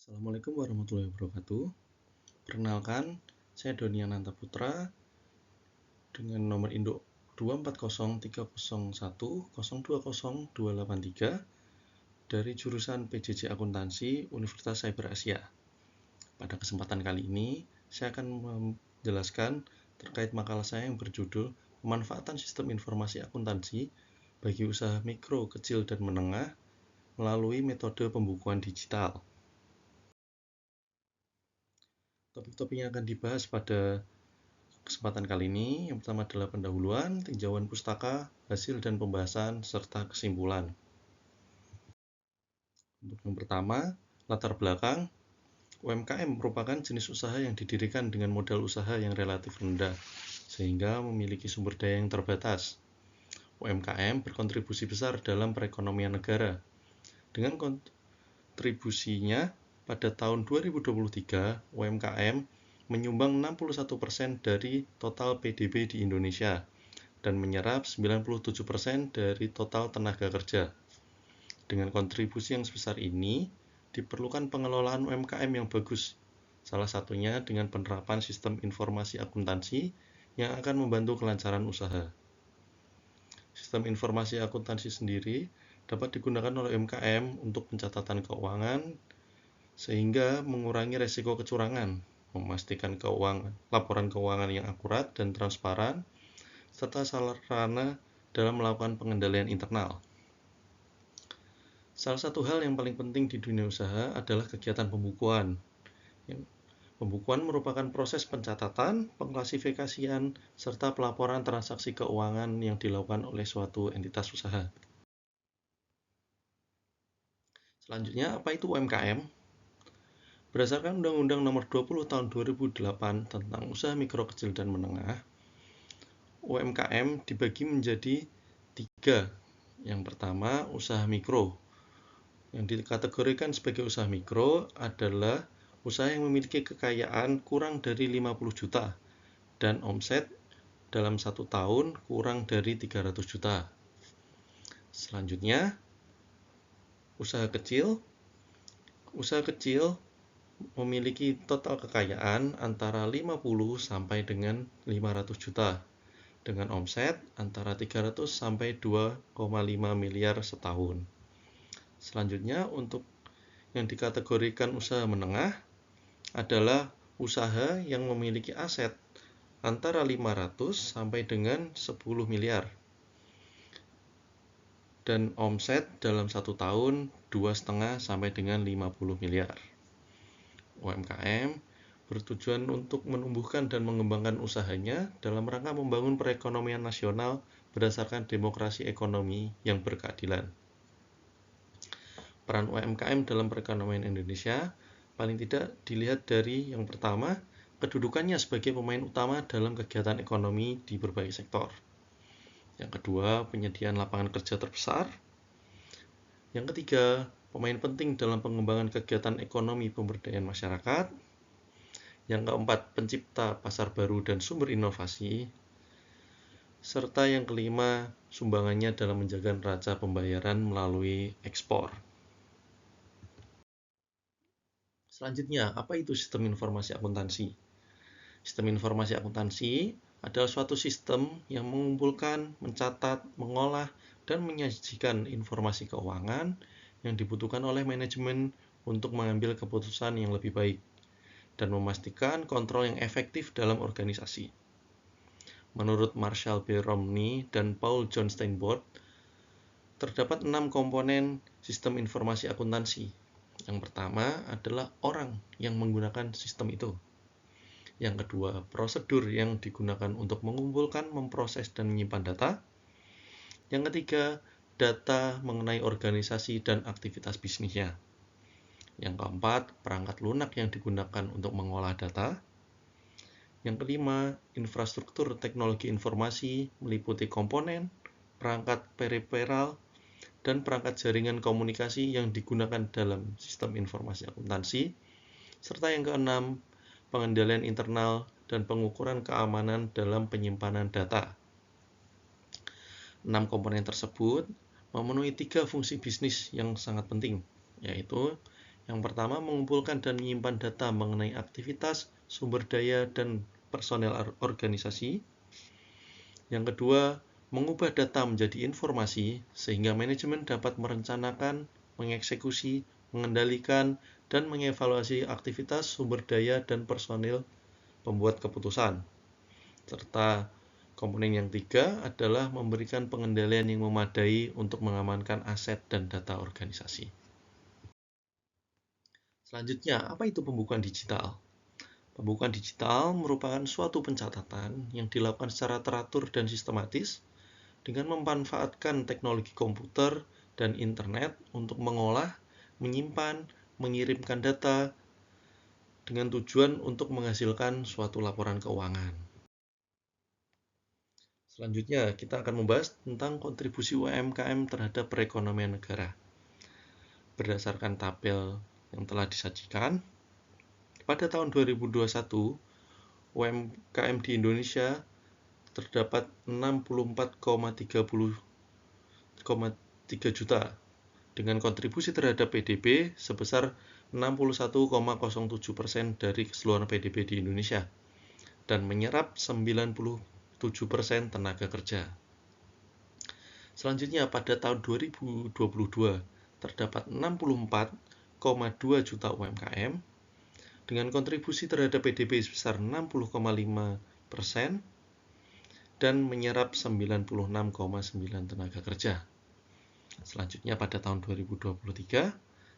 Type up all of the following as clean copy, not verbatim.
Assalamualaikum warahmatullahi wabarakatuh. Perkenalkan, saya Doni Ananta Putra dengan nomor induk 2403010200283 dari jurusan PJJ Akuntansi Universitas Cyber Asia. Pada kesempatan kali ini, saya akan menjelaskan terkait makalah saya yang berjudul Pemanfaatan Sistem Informasi Akuntansi bagi usaha mikro, kecil, dan menengah melalui metode pembukuan digital. Topik-topik yang akan dibahas pada kesempatan kali ini, yang pertama adalah pendahuluan, tinjauan pustaka, hasil dan pembahasan, serta kesimpulan. Untuk yang pertama, latar belakang, UMKM merupakan jenis usaha yang didirikan dengan modal usaha yang relatif rendah, sehingga memiliki sumber daya yang terbatas. UMKM berkontribusi besar dalam perekonomian negara. Dengan kontribusinya, pada tahun 2023, UMKM menyumbang 61% dari total PDB di Indonesia dan menyerap 97% dari total tenaga kerja. Dengan kontribusi yang sebesar ini, diperlukan pengelolaan UMKM yang bagus, salah satunya dengan penerapan sistem informasi akuntansi yang akan membantu kelancaran usaha. Sistem informasi akuntansi sendiri dapat digunakan oleh UMKM untuk pencatatan keuangan, sehingga mengurangi resiko kecurangan, memastikan laporan keuangan yang akurat dan transparan, serta sarana dalam melakukan pengendalian internal. Salah satu hal yang paling penting di dunia usaha adalah kegiatan pembukuan. Pembukuan merupakan proses pencatatan, pengklasifikasian, serta pelaporan transaksi keuangan yang dilakukan oleh suatu entitas usaha. Selanjutnya, apa itu UMKM? Berdasarkan Undang-Undang Nomor 20 Tahun 2008 tentang Usaha Mikro, Kecil, dan Menengah, UMKM dibagi menjadi 3. Yang pertama, usaha mikro. Yang dikategorikan sebagai usaha mikro adalah usaha yang memiliki kekayaan kurang dari 50 juta dan omset dalam 1 tahun kurang dari 300 juta. Selanjutnya, usaha kecil. Usaha kecil memiliki total kekayaan antara 50 sampai dengan 500 juta dengan omset antara 300 sampai 2,5 miliar setahun. Selanjutnya, untuk yang dikategorikan usaha menengah adalah usaha yang memiliki aset antara 500 sampai dengan 10 miliar dan omset dalam 1 tahun 2,5 sampai dengan 50 miliar. UMKM bertujuan untuk menumbuhkan dan mengembangkan usahanya dalam rangka membangun perekonomian nasional berdasarkan demokrasi ekonomi yang berkeadilan. Peran UMKM dalam perekonomian Indonesia paling tidak dilihat dari yang pertama, kedudukannya sebagai pemain utama dalam kegiatan ekonomi di berbagai sektor. Yang kedua, penyediaan lapangan kerja terbesar. Yang ketiga, pemain penting dalam pengembangan kegiatan ekonomi pemberdayaan masyarakat. Yang keempat, pencipta pasar baru dan sumber inovasi. Serta yang kelima, sumbangannya dalam menjaga neraca pembayaran melalui ekspor. Selanjutnya, apa itu sistem informasi akuntansi? Sistem informasi akuntansi adalah suatu sistem yang mengumpulkan, mencatat, mengolah, dan menyajikan informasi keuangan yang dibutuhkan oleh manajemen untuk mengambil keputusan yang lebih baik dan memastikan kontrol yang efektif dalam organisasi. Menurut Marshall B. Romney dan Paul John Steinborn, terdapat 6 komponen sistem informasi akuntansi. Yang pertama adalah orang yang menggunakan sistem itu. Yang kedua, prosedur yang digunakan untuk mengumpulkan, memproses, dan menyimpan data. Yang ketiga, data mengenai organisasi dan aktivitas bisnisnya. Yang keempat, perangkat lunak yang digunakan untuk mengolah data. Yang kelima, infrastruktur teknologi informasi meliputi komponen, perangkat periferal, dan perangkat jaringan komunikasi yang digunakan dalam sistem informasi akuntansi. Serta yang keenam, pengendalian internal dan pengukuran keamanan dalam penyimpanan data. 6 komponen tersebut memenuhi 3 fungsi bisnis yang sangat penting, yaitu Yang pertama, mengumpulkan dan menyimpan data mengenai aktivitas, sumber daya, dan personel organisasi. Yang kedua, mengubah data menjadi informasi sehingga manajemen dapat merencanakan, mengeksekusi, mengendalikan, dan mengevaluasi aktivitas, sumber daya, dan personil pembuat keputusan. Serta komponen yang tiga adalah memberikan pengendalian yang memadai untuk mengamankan aset dan data organisasi. Selanjutnya, apa itu pembukuan digital? Pembukuan digital merupakan suatu pencatatan yang dilakukan secara teratur dan sistematis dengan memanfaatkan teknologi komputer dan internet untuk mengolah, menyimpan, mengirimkan data dengan tujuan untuk menghasilkan suatu laporan keuangan. Selanjutnya, kita akan membahas tentang kontribusi UMKM terhadap perekonomian negara. Berdasarkan tabel yang telah disajikan, pada tahun 2021, UMKM di Indonesia terdapat 64,3 juta dengan kontribusi terhadap PDB sebesar 61,07% dari keseluruhan PDB di Indonesia dan menyerap 97% tenaga kerja. Selanjutnya, pada tahun 2022 terdapat 64,2 juta UMKM dengan kontribusi terhadap PDB sebesar 60,5% dan menyerap 96,9 tenaga kerja. Selanjutnya, pada tahun 2023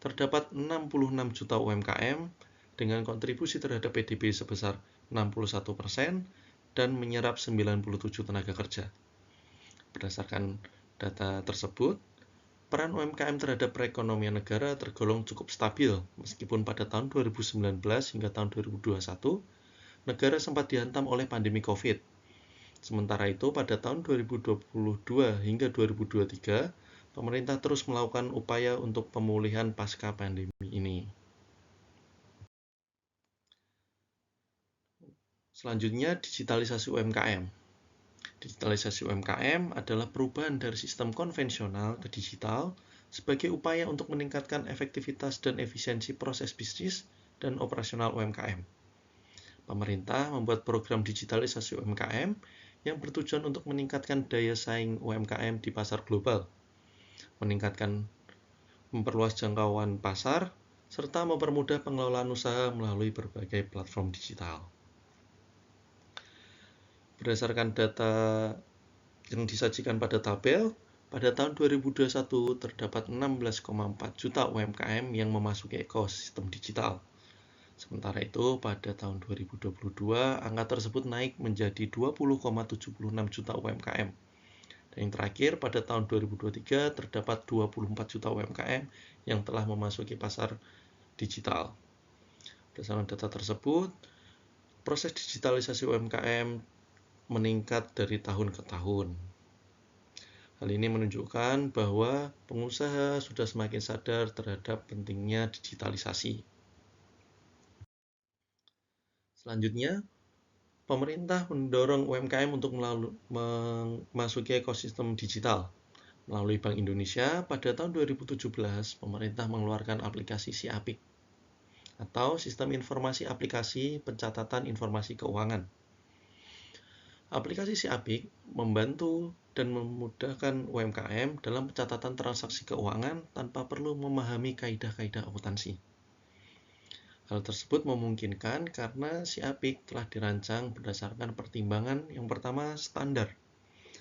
terdapat 66 juta UMKM dengan kontribusi terhadap PDB sebesar 61% dan menyerap 97 tenaga kerja. Berdasarkan data tersebut, peran UMKM terhadap perekonomian negara tergolong cukup stabil, meskipun pada tahun 2019 hingga tahun 2021, negara sempat dihantam oleh pandemi COVID. Sementara itu, pada tahun 2022 hingga 2023, pemerintah terus melakukan upaya untuk pemulihan pasca pandemi ini. Selanjutnya, digitalisasi UMKM. Digitalisasi UMKM adalah perubahan dari sistem konvensional ke digital sebagai upaya untuk meningkatkan efektivitas dan efisiensi proses bisnis dan operasional UMKM. Pemerintah membuat program digitalisasi UMKM yang bertujuan untuk meningkatkan daya saing UMKM di pasar global, memperluas jangkauan pasar, serta mempermudah pengelolaan usaha melalui berbagai platform digital. Berdasarkan data yang disajikan pada tabel, pada tahun 2021 terdapat 16,4 juta UMKM yang memasuki ekosistem digital. Sementara itu, pada tahun 2022, angka tersebut naik menjadi 20,76 juta UMKM. Dan yang terakhir, pada tahun 2023 terdapat 24 juta UMKM yang telah memasuki pasar digital. Berdasarkan data tersebut, proses digitalisasi UMKM meningkat dari tahun ke tahun. Hal ini menunjukkan bahwa pengusaha sudah semakin sadar terhadap pentingnya digitalisasi. Selanjutnya, pemerintah mendorong UMKM untuk memasuki ekosistem digital. Melalui Bank Indonesia, pada tahun 2017, pemerintah mengeluarkan aplikasi SIAPIK atau Sistem Informasi Aplikasi Pencatatan Informasi Keuangan. Aplikasi SIAPIK membantu dan memudahkan UMKM dalam pencatatan transaksi keuangan tanpa perlu memahami kaidah-kaidah akuntansi. Hal tersebut memungkinkan karena SIAPIK telah dirancang berdasarkan pertimbangan yang pertama standar.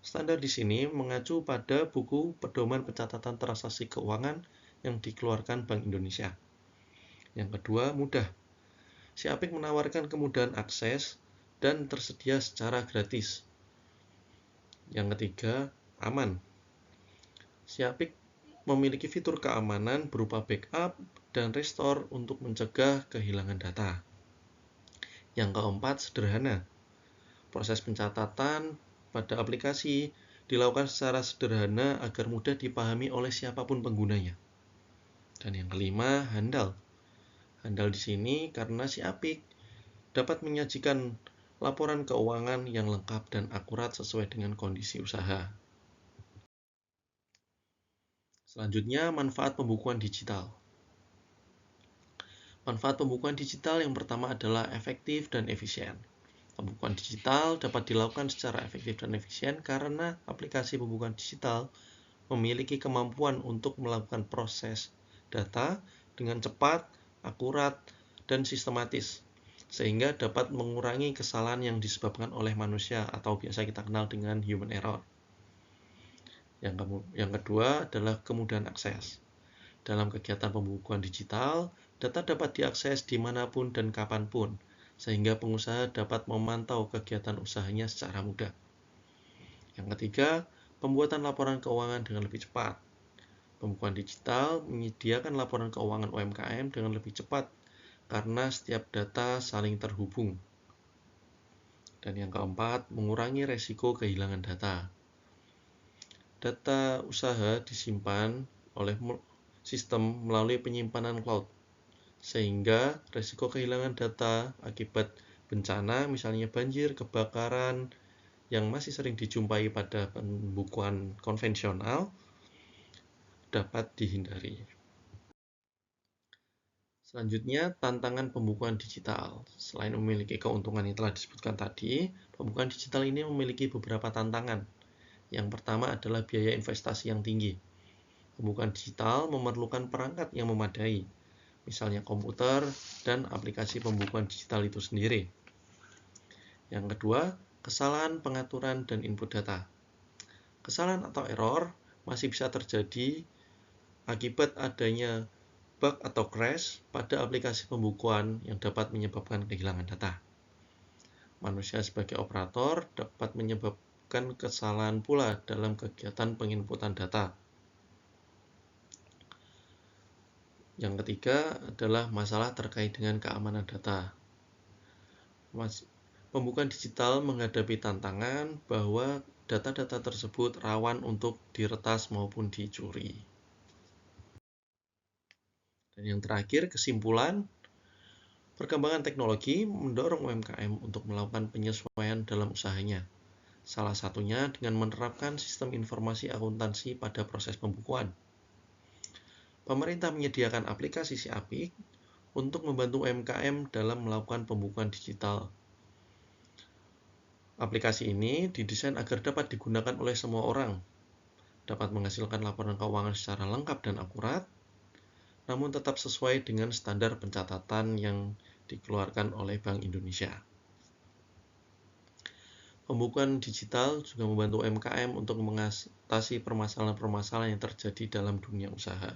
Standar di sini mengacu pada buku pedoman pencatatan transaksi keuangan yang dikeluarkan Bank Indonesia. Yang kedua, mudah. SIAPIK menawarkan kemudahan akses dan tersedia secara gratis. Yang ketiga, aman. SIAPIK memiliki fitur keamanan berupa backup dan restore untuk mencegah kehilangan data. Yang keempat, sederhana. Proses pencatatan pada aplikasi dilakukan secara sederhana agar mudah dipahami oleh siapapun penggunanya. Dan yang kelima, handal. Handal di sini karena SIAPIK dapat menyajikan laporan keuangan yang lengkap dan akurat sesuai dengan kondisi usaha. Selanjutnya, manfaat pembukuan digital. Manfaat pembukuan digital yang pertama adalah efektif dan efisien. Pembukuan digital dapat dilakukan secara efektif dan efisien karena aplikasi pembukuan digital memiliki kemampuan untuk melakukan proses data dengan cepat, akurat, dan sistematis, sehingga dapat mengurangi kesalahan yang disebabkan oleh manusia atau biasa kita kenal dengan human error. Yang kedua adalah kemudahan akses. Dalam kegiatan pembukuan digital, data dapat diakses dimanapun dan kapanpun, sehingga pengusaha dapat memantau kegiatan usahanya secara mudah. Yang ketiga, pembuatan laporan keuangan dengan lebih cepat. Pembukuan digital menyediakan laporan keuangan UMKM dengan lebih cepat karena setiap data saling terhubung. Dan yang keempat, mengurangi resiko kehilangan data. Data usaha disimpan oleh sistem melalui penyimpanan cloud, sehingga resiko kehilangan data akibat bencana, misalnya banjir, kebakaran, yang masih sering dijumpai pada pembukuan konvensional, dapat dihindari. Selanjutnya, tantangan pembukuan digital. Selain memiliki keuntungan yang telah disebutkan tadi, pembukuan digital ini memiliki beberapa tantangan. Yang pertama adalah biaya investasi yang tinggi. Pembukuan digital memerlukan perangkat yang memadai, misalnya komputer dan aplikasi pembukuan digital itu sendiri. Yang kedua, kesalahan pengaturan dan input data. Kesalahan atau error masih bisa terjadi akibat adanya bug atau crash pada aplikasi pembukuan yang dapat menyebabkan kehilangan data. Manusia sebagai operator dapat menyebabkan kesalahan pula dalam kegiatan penginputan data. Yang ketiga adalah masalah terkait dengan keamanan data. Pembukuan digital menghadapi tantangan bahwa data-data tersebut rawan untuk diretas maupun dicuri. Dan yang terakhir, kesimpulan, perkembangan teknologi mendorong UMKM untuk melakukan penyesuaian dalam usahanya. Salah satunya dengan menerapkan sistem informasi akuntansi pada proses pembukuan. Pemerintah menyediakan aplikasi SIAPIK untuk membantu UMKM dalam melakukan pembukuan digital. Aplikasi ini didesain agar dapat digunakan oleh semua orang, dapat menghasilkan laporan keuangan secara lengkap dan akurat, namun tetap sesuai dengan standar pencatatan yang dikeluarkan oleh Bank Indonesia. Pembukuan digital juga membantu UMKM untuk mengatasi permasalahan-permasalahan yang terjadi dalam dunia usaha.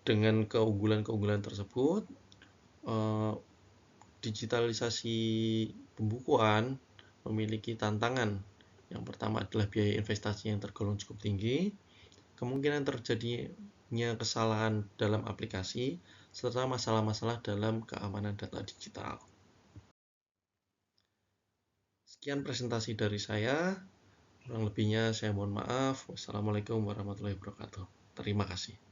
Dengan keunggulan-keunggulan tersebut, digitalisasi pembukuan memiliki tantangan. Yang pertama adalah biaya investasi yang tergolong cukup tinggi, kemungkinan terjadinya kesalahan dalam aplikasi, serta masalah-masalah dalam keamanan data digital. Sekian presentasi dari saya. Kurang lebihnya saya mohon maaf. Wassalamualaikum warahmatullahi wabarakatuh. Terima kasih.